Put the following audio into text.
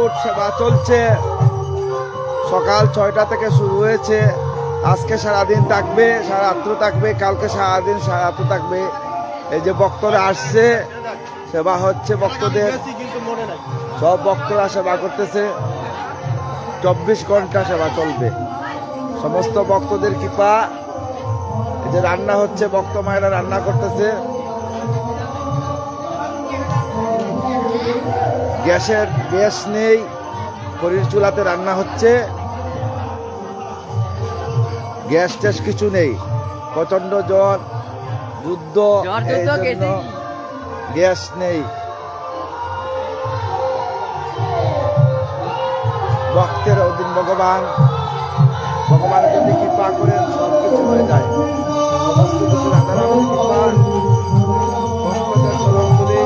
অটুট সেবা চলছে। সকাল 6টা থেকে শুরু হয়েছে। আজকে সারাদিন থাকবে, সারা রাত্র থাকবে, কালকে সারাদিন সারা রাত্র থাকবে। এই যে ভক্তরা আসছে, সেবা হচ্ছে ভক্তদের, সব ভক্তরা সেবা করতেছে। 24 ঘন্টা সেবা চলবে। সমস্ত ভক্তদের কৃপা। এই যে রান্না হচ্ছে, ভক্ত মায়েরা রান্না করতেছে। গ্যাস নেই, খড়ির চুলাতে রান্না হচ্ছে। গ্যাস ট্যাস কিছু নেই, প্রচন্ড জ্বর, যুদ্ধ, এই জন্য গ্যাস নেই। ভক্তের অধীন ভগবান যদি কৃপা করেন সব কিছু হয়ে যায়। সমস্ত কিছু রান্নার কৃপা, ভক্তদের চরণ তুলি।